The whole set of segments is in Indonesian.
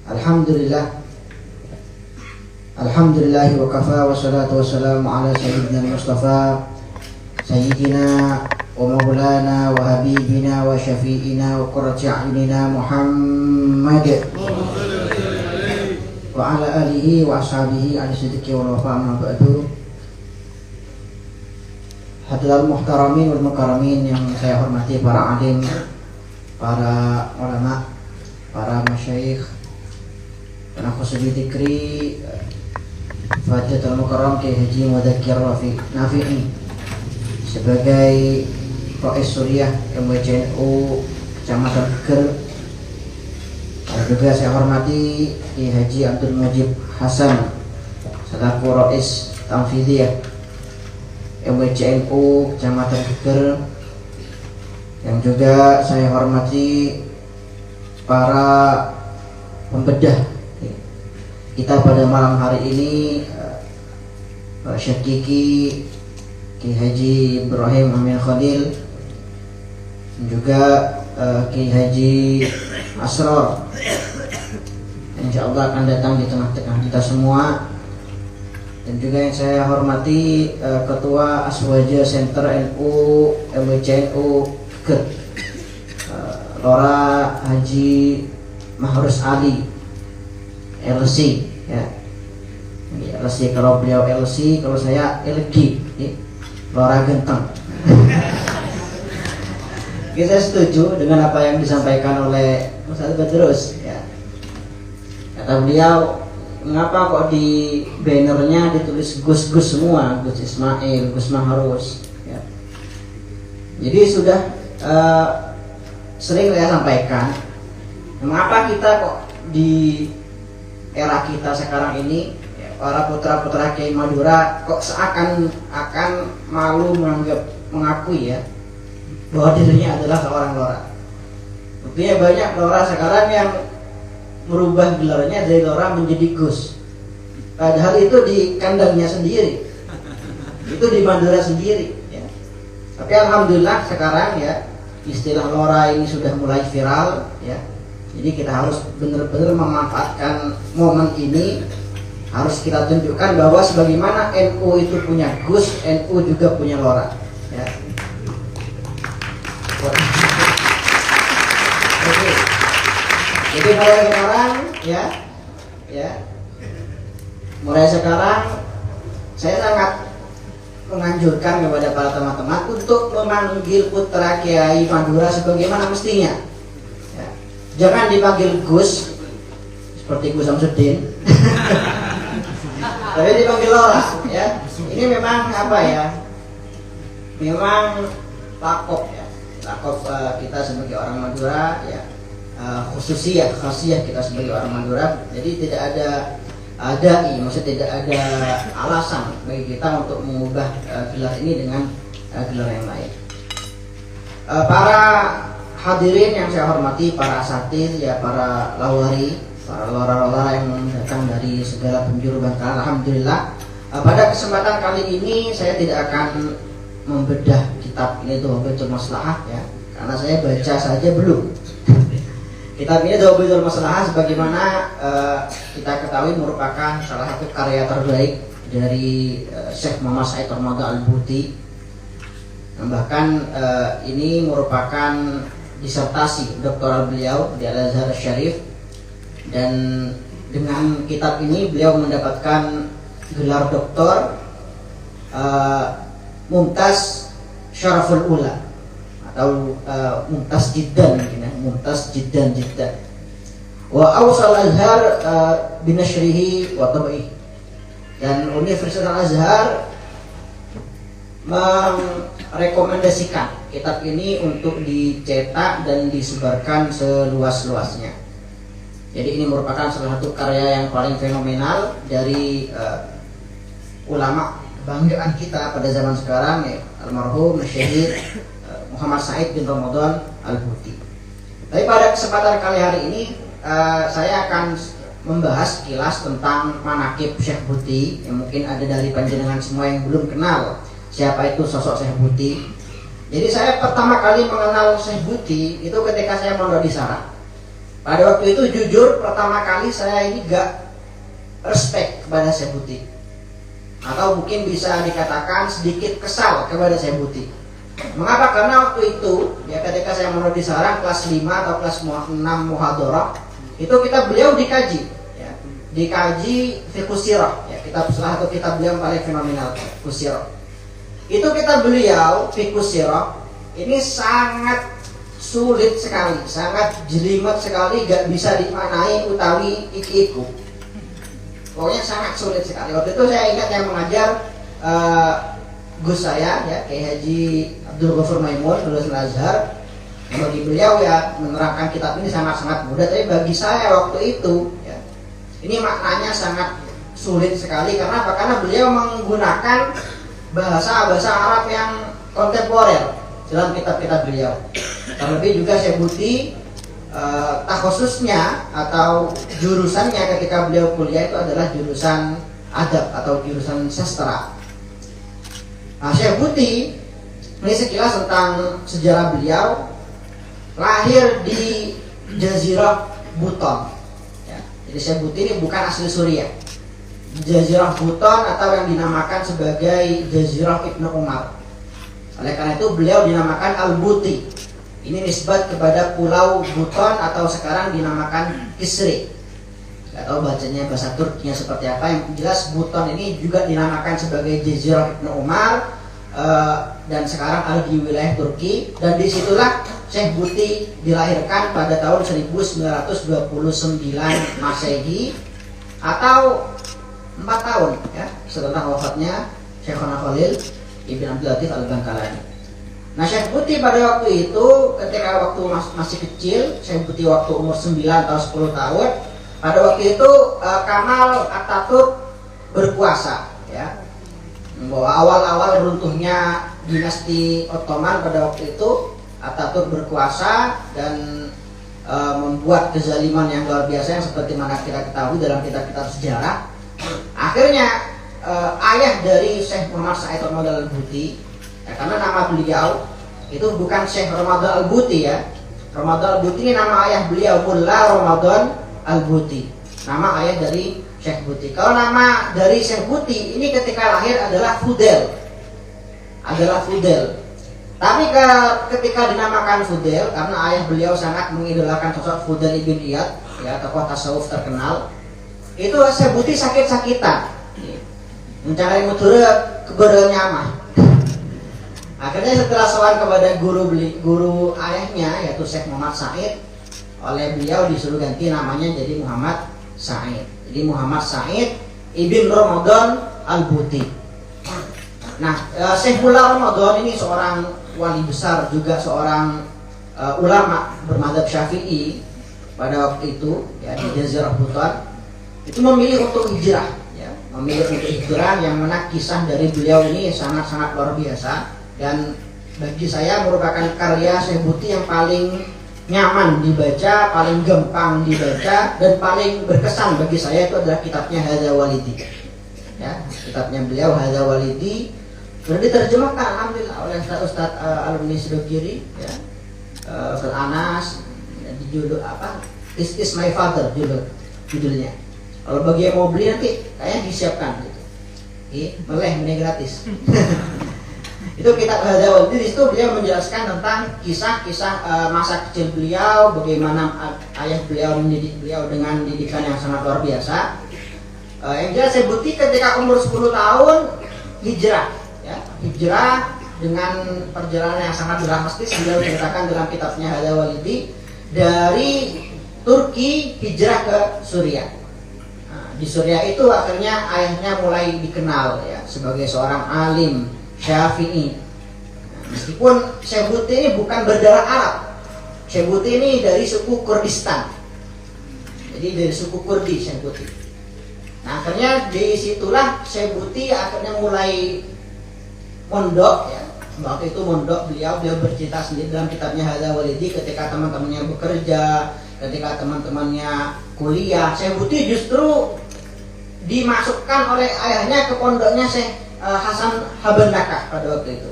Alhamdulillah. Alhamdulillah wa kafa wa salatu wa salamu ala sayyidina Mustafa sayyidina wa maulana wa habibina wa syafi'ina wa qurrati a'yunina Muhammad wa ala alihi wa ashabihi ala siddiqi wal wafa amma ba'du. Hadirin muhtaramin wal mukaramin yang saya hormati, para alim, para ulama, para masyayikh, dan aku sendiri dikri Fadilatul Mukarram Kiai Haji Mudzakkir Nafi'i sebagai Rais Suriah MWCNU Kecamatan Geger. Dan juga saya hormati Kiai Haji Abdul Mujib Hasan selaku Rais Tanfidiyah MWCNU Kecamatan Geger. Yang juga saya hormati para pembedah kita pada malam hari ini, Syekh Kiki, Kiai Haji Ibrahim Amin Khalil, dan juga Kiai Haji Asrar, insyaallah akan datang di tengah-tengah kita semua. Dan juga yang saya hormati Ketua Aswaja Center NU MWCNU Geger, Lora Haji Mahrus Ali LC, ya. LC kalau beliau LC, kalau saya LG, ya. Lora Genteng. Kita setuju dengan apa yang disampaikan oleh Ustaz Badrus, ya. Kata beliau, mengapa kok di bannernya ditulis Gus-Gus semua, Gus Ismail, Gus Mahrus, ya. Jadi sudah sering saya sampaikan, mengapa kita kok di era kita sekarang ini, ya, para putra-putra Kiai Madura kok seakan-akan malu mengakui, ya, bahwa dirinya adalah seorang lora. Buktinya banyak lora sekarang yang merubah gelarnya dari lora menjadi Gus. Padahal itu di kandangnya sendiri, itu di Madura sendiri, ya. Tapi alhamdulillah sekarang, ya, istilah lora ini sudah mulai viral, ya. Jadi kita harus benar-benar memanfaatkan momen ini. Harus kita tunjukkan bahwa sebagaimana NU itu punya Gus, NU juga punya lora, ya. Oke. Jadi mulai sekarang, ya, mulai sekarang saya sangat menganjurkan kepada para teman-teman untuk memanggil putra Kiai Madura sebagaimana mestinya. Jangan dipanggil Gus seperti Gus Samsudin, tapi dipanggil lora, ya. Ini memang apa, ya? Memang lakop, ya. Lakop kita sebagai orang Madura, ya. Khasiyah kita sebagai orang Madura. Jadi tidak maksudnya tidak ada alasan bagi kita untuk mengubah gelar ini dengan gelar yang lain. Para hadirin yang saya hormati, para asatidz, ya, para lawari, para lora-lora yang datang dari segala penjuru bangsa. Alhamdulillah, pada kesempatan kali ini saya tidak akan membedah kitab ini Dhawabitul Maslahah, ya, karena saya baca saja belum. Kitab ini Dhawabitul Maslahah sebagaimana kita ketahui merupakan salah satu karya terbaik dari Syekh Muhammad Said Ramadan Al-Buti. Bahkan ini merupakan disertasi doktoral beliau di Al-Azhar Syarif, dan dengan kitab ini beliau mendapatkan gelar doktor Mumtaz Syaraful Ula atau Mumtaz Jiddan, mungkin, ya, Mumtaz Jiddan wa awsal Azhar binashrihi wa tab'ihi. Dan Universitas Al-Azhar merekomendasikan kitab ini untuk dicetak dan disebarkan seluas-luasnya. Jadi ini merupakan salah satu karya yang paling fenomenal dari ulama kebanggaan kita pada zaman sekarang, ya, almarhum Syekh Muhammad Said bin Ramadan Al-Buti. Tapi pada kesempatan kali hari ini saya akan membahas kilas tentang manaqib Syekh Buti, yang mungkin ada dari panjenengan semua yang belum kenal siapa itu sosok Syekh Buti. Jadi saya pertama kali mengenal Syekh Buti itu ketika saya mondok di Sarak. Pada waktu itu jujur pertama kali saya ini gak respect kepada Syekh Buti, atau mungkin bisa dikatakan sedikit kesal kepada Syekh Buti. Mengapa? Karena waktu itu ya ketika saya menurut di Sarang kelas 5 atau kelas 6 muhadharah, itu beliau dikaji ya, dikaji fiqh sirah ya, kitab salah satu kitab beliau yang paling fenomenal, fiqh sirah. Itu kitab beliau fiqh sirah ini sangat sulit sekali, sangat jelimet sekali, gak bisa dimaknai utawi iki-iku. Pokoknya sangat sulit sekali. Waktu itu saya ingat yang mengajar Gus saya ya, Kiai Haji Abdul Ghafur Maimun lulusan Azhar. Bagi beliau ya menerangkan kitab ini sangat-sangat mudah, tapi bagi saya waktu itu ya, ini maknanya sangat sulit sekali. Karena apa? Karena beliau menggunakan bahasa Arab yang kontemporer dalam kitab-kitab beliau. Terlebih juga Syekh Buti takhususnya atau jurusannya ketika beliau kuliah itu adalah jurusan adab atau jurusan sastra. Nah, Syekh Buti ini sekilas tentang sejarah beliau. Lahir di Jazirah Buton ya. Jadi Syekh Buti ini bukan asli Suriah. Jazirah Buton atau yang dinamakan sebagai Jazirah Ibnu Umar. Oleh karena itu beliau dinamakan Al-Buti. Ini nisbat kepada Pulau Buton atau sekarang dinamakan Kisri. Gak tahu bacanya bahasa Turkinya seperti apa. Yang jelas Buton ini juga dinamakan sebagai Jazirah Ibnu Umar dan sekarang ada di wilayah Turki. Dan disitulah Syekh Buti dilahirkan pada tahun 1929 Masehi atau 4 tahun ya setelah wafatnya Syekhona Khalil Ibn Abdul Latif Al-Bangkalani. Nah, Syekh Buti pada waktu itu ketika waktu masih kecil, Syekh Buti waktu umur 9 atau 10 tahun, pada waktu itu Kamal Atatürk berkuasa ya. Bahwa awal-awal runtuhnya dinasti Ottoman pada waktu itu, Atatürk berkuasa dan membuat kezaliman yang luar biasa yang seperti mana kita ketahui dalam kitab-kitab sejarah. Akhirnya ayah dari Syekh Muhammad Said Ramadan Al-Buti ya, karena nama beliau itu bukan Syekh Ramadan Al-Buti ya. Ramadan Al-Buti ini nama ayah beliau, Mullah Ramadan Al-Buti, nama ayah dari Syekh Buti. Kalau nama dari Syekh Buti ini ketika lahir adalah Fudel. Tapi ketika dinamakan Fudel karena ayah beliau sangat mengidolakan sosok Fudel ibn Iyad ya, tokoh tasawuf terkenal. Itu Syekh Buti sakit-sakitan mencari mudura keberanian mah. Akhirnya setelah sowan kepada guru ayahnya yaitu Syekh Muhammad Said, oleh beliau disuruh ganti namanya jadi Muhammad Said. Jadi Muhammad Said Ibn Ramadan Al-Buti. Nah, Syekh Mullah Ramadan ini seorang wali besar, juga seorang ulama bermadzhab Syafi'i pada waktu itu ya di Jazirah Buton. Itu memilih untuk hijrah ya, memilih untuk hijrah yang mana kisah dari beliau ini sangat-sangat luar biasa dan bagi saya merupakan karya Syekh Buti yang paling nyaman dibaca, paling gampang dibaca dan paling berkesan bagi saya itu adalah kitabnya Hadza Walidi. Ya, kitabnya beliau Hadza Walidi sudah diterjemahkan alhamdulillah oleh Ustaz alumni Sidogiri ya. Ustaz Anas ya, di judul apa? Is My Father judulnya. Kalau bagi yang mau beli nanti kayaknya disiapkan gitu. Boleh, ini gratis. Itu kitab Hadza Walidi. Di situ beliau menjelaskan tentang kisah-kisah masa kecil beliau, bagaimana ayah beliau mendidik beliau dengan didikan yang sangat luar biasa. Yang jelas Syekh Buti ketika umur 10 tahun hijrah, ya, hijrah dengan perjalanan yang sangat dramatis. Beliau ceritakan dalam kitabnya Hadza Walidi dari Turki hijrah ke Suriah. Di Suriah itu akhirnya ayahnya mulai dikenal ya sebagai seorang alim Syafi'i. Meskipun Syekh Buti ini bukan berdarah Arab, Syekh Buti ini dari suku Kurdistan. Jadi dari suku Kurdi Syekh Buti. Nah, akhirnya disitulah Syekh Buti akhirnya mulai mondok ya. Waktu itu mondok beliau bercerita sendiri dalam kitabnya Hadza Walidi ketika teman-temannya bekerja, ketika teman-temannya kuliah, Syekh Buti justru dimasukkan oleh ayahnya ke pondoknya Syekh Hasan Haban Nakah pada waktu itu.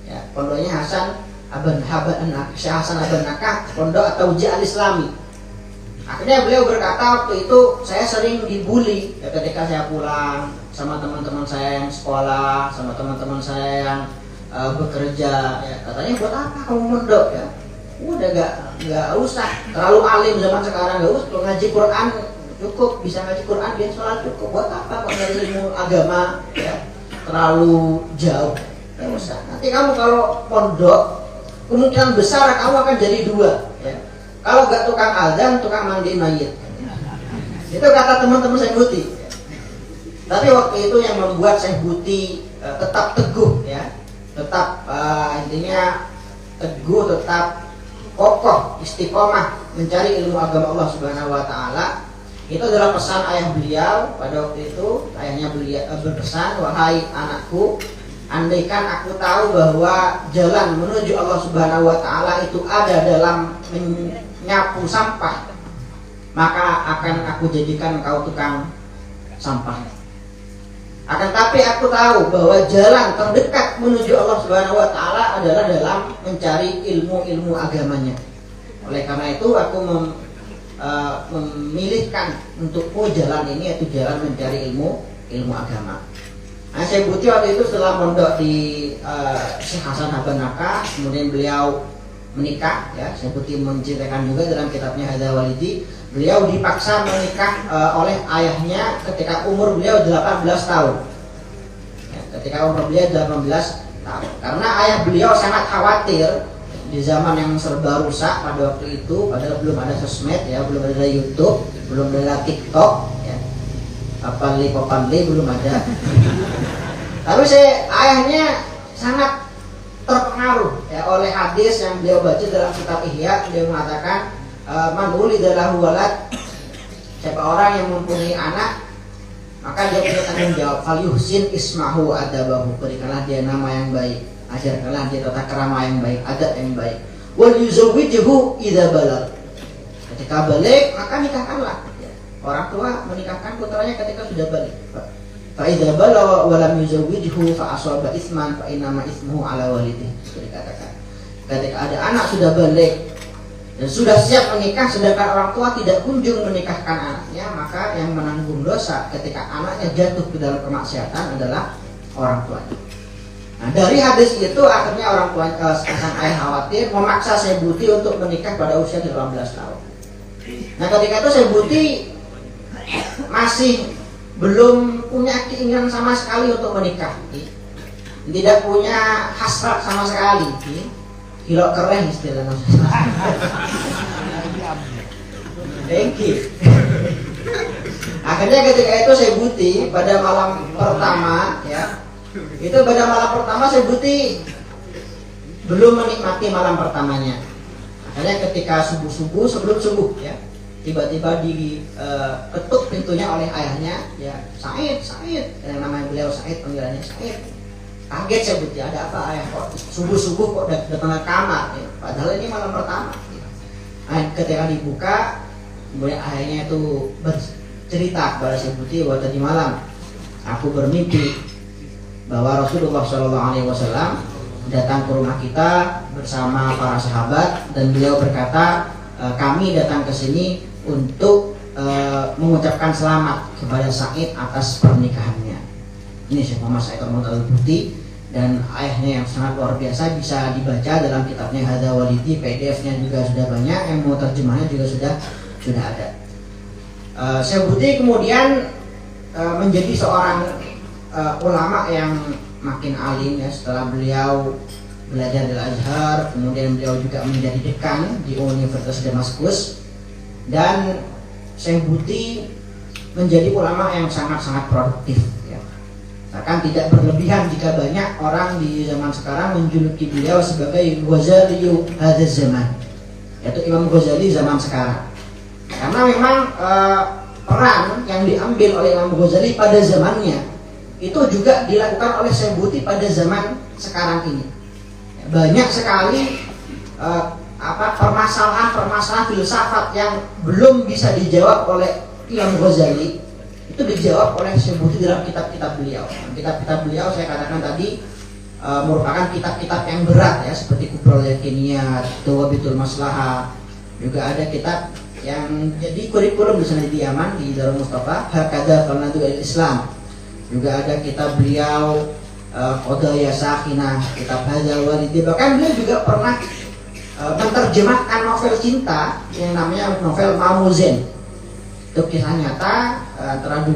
Ya, pondoknya Syekh Hasan Haban Nakah, pondok atau Taujih Al-Islami. Akhirnya beliau berkata, waktu itu saya sering dibully ya, ketika saya pulang sama teman-teman saya yang sekolah, sama teman-teman saya yang bekerja ya. Katanya buat apa kamu mondok ya? Udah gak usah terlalu alim zaman sekarang, gak usah ngaji Quran cukup, bisa ngaji Quran dia sholat cukup. Buat apa kok dari ilmu agama ya terlalu jauh? Gak usah. Nanti kamu kalau pondok kemungkinan besar kamu akan jadi dua ya. Kalau gak tukang azan, tukang mandiin mayit. Itu kata teman-teman Syekh Buti. Tapi waktu itu yang membuat Syekh Buti tetap teguh ya, tetap intinya teguh, tetap kokoh, istiqomah mencari ilmu agama Allah Subhanahu wa taala. Itu adalah pesan ayah beliau pada waktu itu. Ayahnya beliau berpesan, "Wahai anakku, andaikan aku tahu bahwa jalan menuju Allah Subhanahu wa taala itu ada dalam menyapu sampah, maka akan aku jadikan engkau tukang sampah. Akan tapi aku tahu bahwa jalan terdekat menuju Allah Subhanahu wa taala adalah dalam mencari ilmu-ilmu agamanya. Oleh karena itu aku memilihkan untukmu jalan ini, yaitu jalan mencari ilmu agama." Nah, Syekh Buti waktu itu setelah mondok di Syekh Hasan Habanaka, kemudian beliau menikah ya. Syekh Buti menceritakan juga dalam kitabnya Hadza Walidi, beliau dipaksa menikah oleh ayahnya ketika umur beliau 18 tahun ya, ketika umur beliau 18 tahun, karena ayah beliau sangat khawatir di zaman yang serba rusak pada waktu itu, padahal belum ada sosmed ya, belum ada YouTube, belum ada TikTok ya, Papanli belum ada. Tapi ayahnya sangat terpengaruh ya oleh hadis yang beliau baca dalam kitab Ihya. Beliau mengatakan, "Man wulida lahu walad," siapa orang yang mempunyai anak maka dia punya tanggung jawab, "Fal yuhsin ismahu adabahu," berikanlah dia nama yang baik, ajarkanlah dia tata krama yang baik, adab yang baik. "Wal yuzawwijhu idza balagh," ketika balik maka nikahkanlah. Orang tua menikahkan putranya ketika sudah balik. Fa idza balagha wa lam yuzawwijhu fa asaba isman fa innama ismuhu ala walidih. Itu dikatakan. Ketika ada anak sudah balik dan sudah siap menikah sedangkan orang tua tidak kunjung menikahkan anaknya, maka yang menanggung dosa ketika anaknya jatuh ke dalam kemaksiatan adalah orang tuanya. Nah, dari hadis itu akhirnya orang tua sang ayah khawatir, memaksa Syekh Buti untuk menikah pada usia 18 tahun. Nah, ketika itu Syekh Buti masih belum punya keinginan sama sekali untuk menikah, tidak punya hasrat sama sekali, hilok keren istilahnya. Thank you. Akhirnya ketika itu Syekh Buti pada malam pertama ya, itu pada malam pertama Syekh Buti belum menikmati malam pertamanya. Akhirnya ketika subuh sebelum subuh ya, tiba-tiba diketuk pintunya oleh ayahnya ya, Said, yang namanya beliau Said, panggilannya Said. Kaget Syekh Buti, ada apa ayah, kok subuh kok datang ke kamar ya? Padahal ini malam pertama. Nah, ketika dibuka, kemudian ayahnya itu bercerita kepada Syekh Buti bahwa tadi malam aku bermimpi bahwa Rasulullah SAW datang ke rumah kita bersama para sahabat, dan beliau berkata, kami datang ke sini untuk mengucapkan selamat kepada Said atas pernikahannya. Ini Syekh Muhammad Said Al-Buti, dan ayahnya yang sangat luar biasa, bisa dibaca dalam kitabnya Hadza Walidi, PDF-nya juga sudah banyak, yang mau terjemahnya juga sudah ada. Syekh Buti kemudian menjadi seorang ulama yang makin alim ya, setelah beliau belajar di Al-Azhar, kemudian beliau juga menjadi dekan di Universitas Damaskus, dan Syekh Buti menjadi ulama yang sangat-sangat produktif ya. Bahkan tidak berlebihan jika banyak orang di zaman sekarang menjuluki beliau sebagai Ghazali hadzal zaman, yaitu Imam Ghazali zaman sekarang. Karena memang peran yang diambil oleh Imam Ghazali pada zamannya itu juga dilakukan oleh Syekh Buti pada zaman sekarang ini. Banyak sekali permasalahan filsafat yang belum bisa dijawab oleh Imam Ghazali, itu dijawab oleh Syekh Buti dalam kitab-kitab beliau. Kitab-kitab beliau saya katakan tadi merupakan kitab-kitab yang berat ya, seperti Kubrul Yakiniyat, Dawabitul Maslahah. Juga ada kitab yang jadi kurikulum di sana di Yaman di Darul Mustafa, Hakada Fanadu Islam. Juga ada kitab beliau Qadaya Sakinah, kitab Hadzal Walidi. Bahkan beliau juga pernah menerjemahkan novel cinta yang namanya novel Mamuzen. Itu kisah nyata antara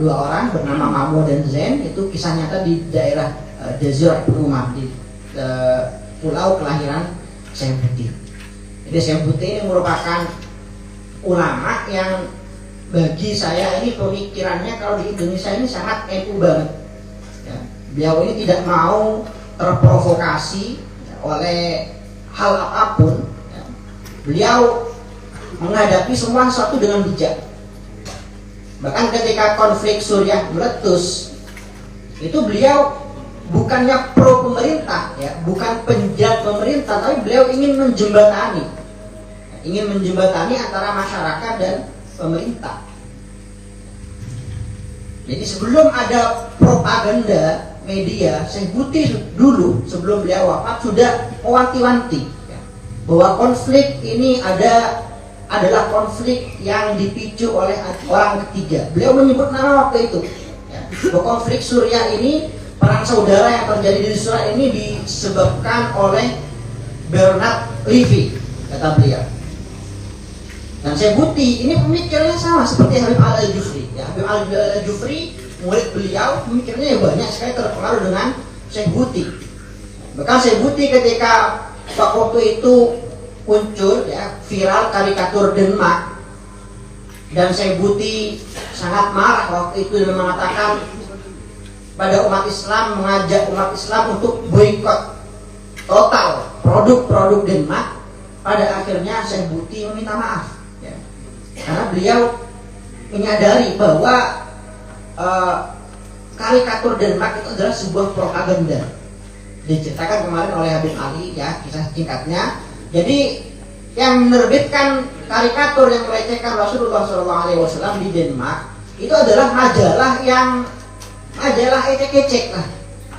dua orang bernama Mamu dan Zen. Itu kisah nyata di daerah Jazirah Rumah di pulau kelahiran Syekh Buti. Jadi Syekh Buti ini merupakan ulama yang bagi saya ini pemikirannya kalau di Indonesia ini sangat NU banget. Ya, beliau ini tidak mau terprovokasi oleh hal apapun. Ya. Beliau menghadapi semua sesuatu dengan bijak. Bahkan ketika konflik Suriah meletus, itu beliau bukannya pro pemerintah, ya, bukan penjahat pemerintah, tapi beliau ingin menjembatani antara masyarakat dan pemerintah. Jadi sebelum ada propaganda media, Syekh Buti dulu sebelum beliau wafat sudah mewanti-wanti ya, bahwa konflik ini adalah konflik yang dipicu oleh orang ketiga. Beliau menyebut nama waktu itu ya, bahwa konflik Suriah ini, perang saudara yang terjadi di Suriah ini disebabkan oleh Bernard Levy, kata beliau. Dan Syekh Buti ini pemikirannya sama seperti Habib Al-Jufri. Ya, Habib Al-Jufri, murid beliau, pemikirannya banyak sekali terpengaruh dengan Syekh Buti. Bahkan Syekh Buti ketika waktu itu muncul ya, viral karikatur Denmark, dan Syekh Buti sangat marah waktu itu dan mengatakan pada umat Islam, mengajak umat Islam untuk boikot total produk-produk Denmark. Pada akhirnya Syekh Buti meminta maaf ya, karena beliau menyadari bahwa karikatur Denmark itu adalah sebuah propaganda. Diceritakan kemarin oleh Habib Ali ya, kisah singkatnya. Jadi yang menerbitkan karikatur yang melecehkan Rasulullah SAW di Denmark itu adalah majalah ecek-ecek lah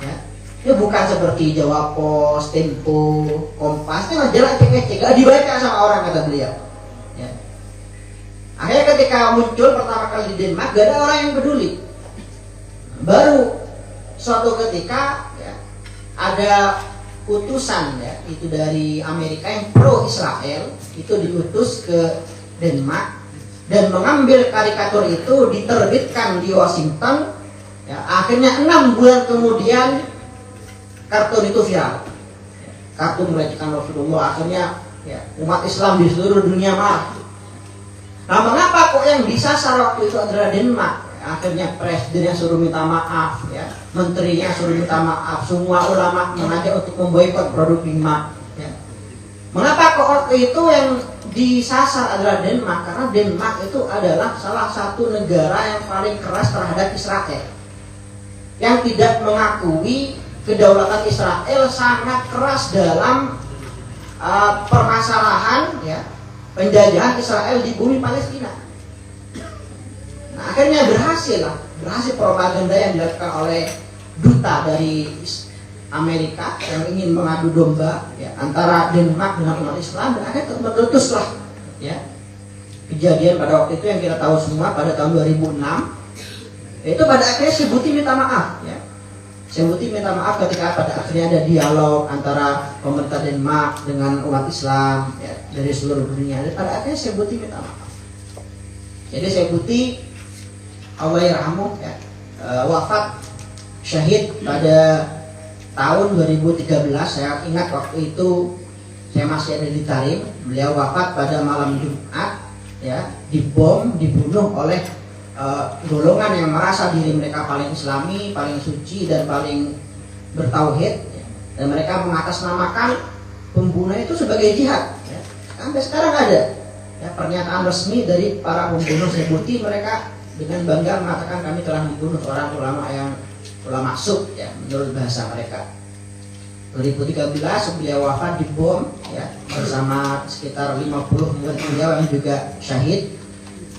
ya. Itu bukan seperti Jawa Pos, Tempo, Kompas. Itu majalah ecek-ecek, gak dibaca sama orang, kata beliau ya. Akhirnya ketika muncul pertama kali di Denmark, gak ada orang yang peduli. Baru suatu ketika ya, ada utusan ya, itu dari Amerika yang pro Israel, itu diutus ke Denmark dan mengambil karikatur itu, diterbitkan di Washington ya. Akhirnya 6 bulan kemudian kartun itu viral ya. Kartun melecehkan Rasulullah. Akhirnya ya, umat Islam di seluruh dunia marah. Nah, mengapa kok yang disasar waktu itu adalah Denmark? Akhirnya presidennya suruh minta maaf ya, menterinya suruh minta maaf, semua ulama mengajak untuk memboikot produk Denmark ya. Mengapa kok waktu itu yang disasar adalah Denmark? Karena Denmark itu adalah salah satu negara yang paling keras terhadap Israel, yang tidak mengakui kedaulatan Israel, sangat keras dalam permasalahan ya, penjajahan Israel di bumi Palestina. Nah, akhirnya berhasil propaganda yang dilakukan oleh duta dari Amerika yang ingin mengadu domba ya, antara Denmark dengan umat Islam, dan akhirnya meletuslah ya kejadian pada waktu itu yang kita tahu semua pada tahun 2006. Itu pada akhirnya Syekh Buti minta maaf ya. Syekh Buti minta maaf ketika pada akhirnya ada dialog antara pemerintah Denmark dengan umat Islam ya, dari seluruh dunia. Dan pada akhirnya Syekh Buti minta maaf. Jadi Syekh Buti, Allah yarhamuh ya, wafat syahid pada tahun 2013. Saya ingat waktu itu saya masih ada di Tarim. Beliau wafat pada malam Jumat ya, dibom, dibunuh oleh golongan yang merasa diri mereka paling islami, paling suci dan paling bertauhid ya. Dan mereka mengatasnamakan pembunuh itu sebagai jihad ya. Sampai sekarang ada ya, pernyataan resmi dari para pembunuh Syekh Buti. Mereka dengan bangga mengatakan kami telah membunuh seorang ulama sub ya, menurut bahasa mereka. 2013 beliau wafat dibom ya, bersama sekitar 50 murid beliau yang juga syahid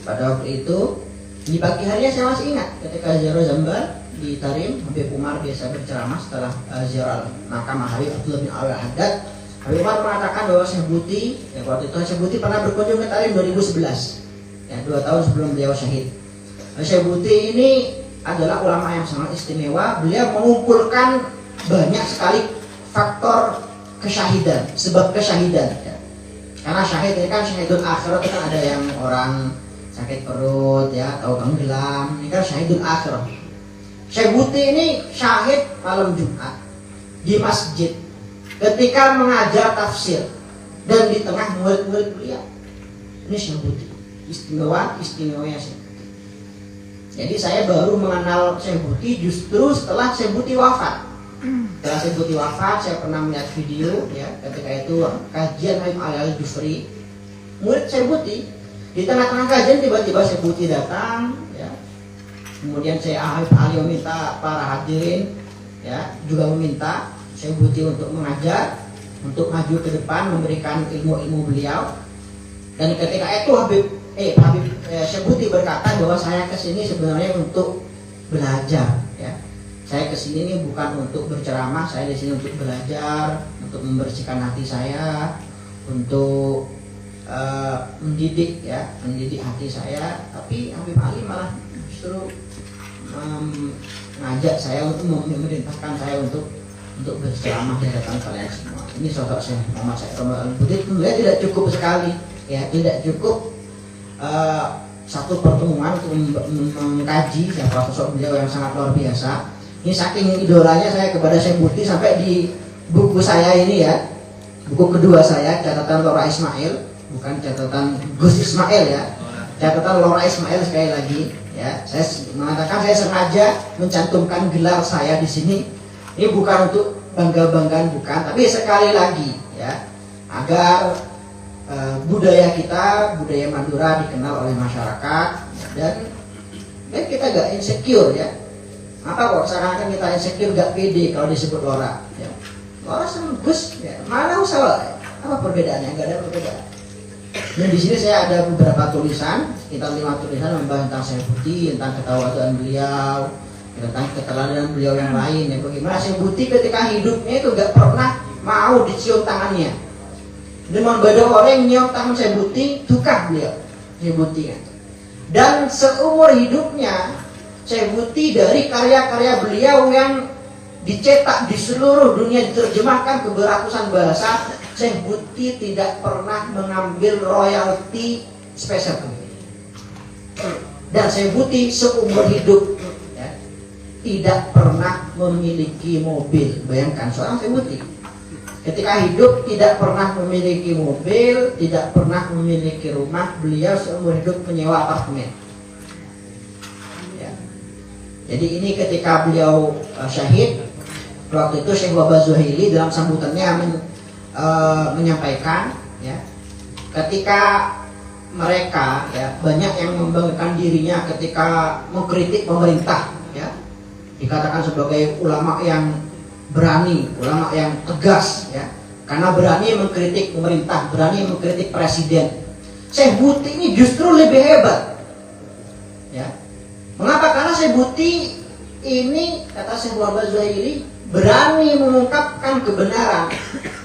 pada waktu itu. Di pagi harinya saya masih ingat ketika ziarah Zambar di Tarim, Habib Umar biasa berceramah setelah ziarah makam Habib Abdullah bin Al-Haddad. Habib Umar mengatakan bahwa Syekh Buti, ya waktu itu Syekh Buti pernah berkunjung ke Tarim 2011, ya 2 tahun sebelum beliau syahid. Syekh Buti ini adalah ulama yang sangat istimewa. Beliau mengumpulkan banyak sekali faktor kesyahidan, sebab kesyahidan. Ya. Karena syahid ini kan syahidul akhirat, kan ada yang orang sakit perut, ya, atau tenggelam. Ini kan syahidul akhirat. Syekh Buti ini syahid malam Jumat di masjid ketika mengajar tafsir dan di tengah murid-murid beliau. Ini Syekh Buti, istimewanya Syekh Buti. Jadi saya baru mengenal Syekh Buti justru setelah Syekh Buti wafat. Setelah Syekh Buti wafat, saya pernah melihat video, ya, ketika itu kajian Habib Ali Al-Jufri, murid Syekh Buti. Di tengah-tengah kajian tiba-tiba Syekh Buti datang, ya. Kemudian Habib Ali meminta para hadirin, ya, juga meminta Syekh Buti untuk mengajar, untuk maju ke depan memberikan ilmu-ilmu beliau. Dan ketika itu Syekh Buti berkata bahwa saya kesini sebenarnya untuk belajar, ya. Saya kesini ini bukan untuk berceramah, saya di sini untuk belajar, untuk membersihkan hati saya, untuk mendidik, ya, mendidik hati saya. Tapi Habib Ali malah justru mengajak saya untuk memerintahkan saya untuk berceramah di hadapan kalian semua. Ini sosok Syekh Muhammad Said Rombal Al-Buti tentunya tidak cukup sekali, ya, tidak cukup satu pertemuan untuk mengkaji siapa sosok beliau yang sangat luar biasa. Ini saking idolanya saya kepada Syekh Buti sampai di buku saya ini, ya, buku kedua saya, catatan Lora Ismail, bukan catatan Gus Ismail, ya, catatan Lora Ismail sekali lagi, ya. Saya mengatakan saya sengaja mencantumkan gelar saya di sini. Ini bukan untuk bangga-banggaan, bukan, tapi sekali lagi, ya, agar budaya kita, budaya Madura dikenal oleh masyarakat, dan kita gak insecure, ya. Apa kok sekarang kita insecure, gak pede kalau disebut Lora, ya. Lora sama Gus, ya, mana usaha, ya. Apa perbedaannya? Gak ada perbedaan. Dan di sini saya ada beberapa tulisan, sekitar 5 tulisan membahas tentang Syekh Buti, tentang ketawadaan beliau, tentang keteladanan beliau yang lain, ya. Bagaimana Syekh Buti ketika hidupnya itu gak pernah mau dicium tangannya. Dengan beda orang yang nyium tangan Syekh Buti, tukar beliau, Syekh Buti, kan. Dan seumur hidupnya Syekh Buti dari karya-karya beliau yang dicetak di seluruh dunia, diterjemahkan ke beratusan bahasa, Syekh Buti tidak pernah mengambil royalti spesial. Dan Syekh Buti seumur hidup, ya, tidak pernah memiliki mobil. Bayangkan seorang Syekh Buti ketika hidup tidak pernah memiliki mobil, tidak pernah memiliki rumah. Beliau seumur hidup menyewa apartemen. Jadi ini ketika beliau syahid, waktu itu Syekh Wahbah Zuhaili dalam sambutannya menyampaikan, ya, ketika mereka, ya, banyak yang membanggakan dirinya ketika mengkritik pemerintah, ya, dikatakan sebagai ulama yang berani, ulama yang tegas, ya, karena berani mengkritik pemerintah, berani mengkritik presiden. Syekh Buti ini justru lebih hebat, ya. Mengapa? Karena Syekh Buti ini, kata Syekh Wahbah Zuhaili, berani mengungkapkan kebenaran,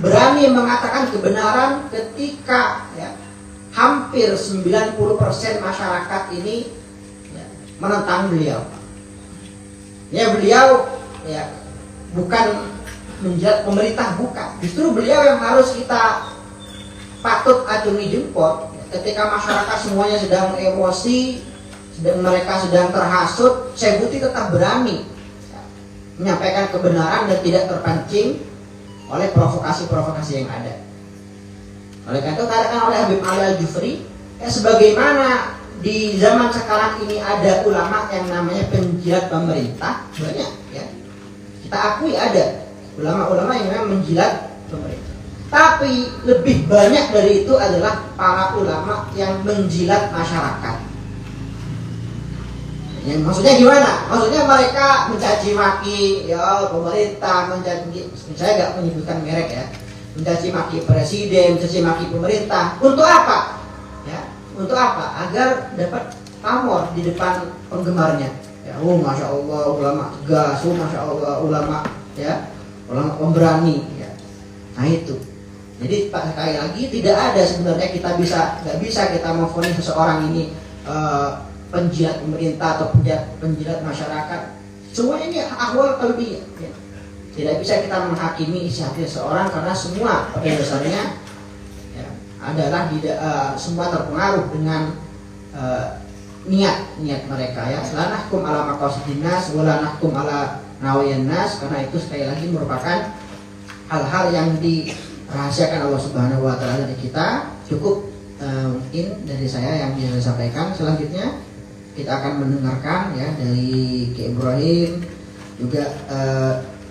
berani mengatakan kebenaran ketika, ya, hampir 90% masyarakat ini, ya, menentang beliau. Ya, beliau, ya, bukan menjilat pemerintah, bukan. Justru beliau yang harus kita patut acungi jempol, ya, ketika masyarakat semuanya sedang emosi dan mereka sedang terhasut, Syekh Buti tetap berani, ya, menyampaikan kebenaran dan tidak terpancing oleh provokasi-provokasi yang ada. Oleh karena itu dikatakan oleh Habib Ali Al-Jufri, ya, sebagaimana di zaman sekarang ini ada ulama yang namanya penjilat pemerintah, banyak, ya, kita akui ada ulama-ulama yang memang menjilat pemerintah. Tapi lebih banyak dari itu adalah para ulama yang menjilat masyarakat. Ya, maksudnya gimana? Maksudnya mereka mencaci maki, ya, pemerintah, mencaci, saya nggak menyebutkan merek, ya, mencaci maki presiden, mencaci maki pemerintah. Untuk apa? Ya, untuk apa? Agar dapat pamor di depan penggemarnya. Ya, masya Allah ulama tegas, masya Allah ulama, ya, ulama pemberani. Ya. Nah itu. Jadi Pak, sekali lagi tidak ada sebenarnya nggak bisa kita memvonis seseorang ini penjilat pemerintah atau penjilat masyarakat. Semua ini ahwal qalbiyah. Ya. Tidak bisa kita menghakimi isi hati seseorang karena semua pada dasarnya ya, adalah semua terpengaruh dengan niat mereka ya. La nahkum ala maqasidin nas wa la nahkum ala nawayan nas, karena itu sekali lagi merupakan hal-hal yang dirahasiakan Allah Subhanahu wa taala dari kita. Cukup mungkin dari saya yang bisa saya sampaikan. Selanjutnya kita akan mendengarkan ya dari Ki Ibrahim, juga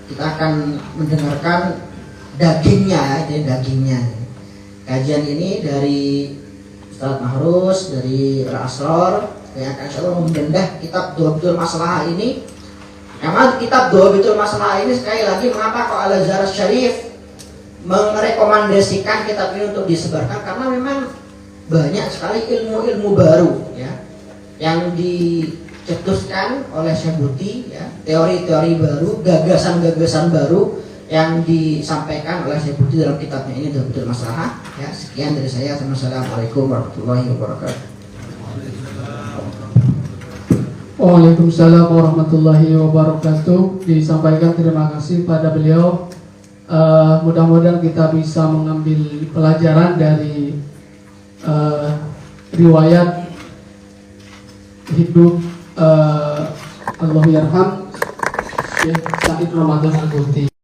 kita akan mendengarkan dagingnya, kajian ini dari Ustaz Mahrus dari Al-Asrar yang akan insyaallah membedah kitab Dhawabitul Maslahah ini. Memang kitab Dhawabitul Maslahah ini sekali lagi mengapa kok Al-Azhar Syarif merekomendasikan kitab ini untuk disebarkan, karena memang banyak sekali ilmu-ilmu baru ya yang dicetuskan oleh Syekh Buti ya, teori-teori baru, gagasan-gagasan baru yang disampaikan oleh Syekh Buti dalam kitabnya ini Dhawabitul Maslahah ya. Sekian dari saya. Assalamualaikum warahmatullahi wabarakatuh. Waalaikumsalam warahmatullahi wabarakatuh. Disampaikan terima kasih pada beliau. Mudah-mudahan kita bisa mengambil pelajaran dari riwayat hidup Allahu yarham Syekh Said Ramadan Al-Buti.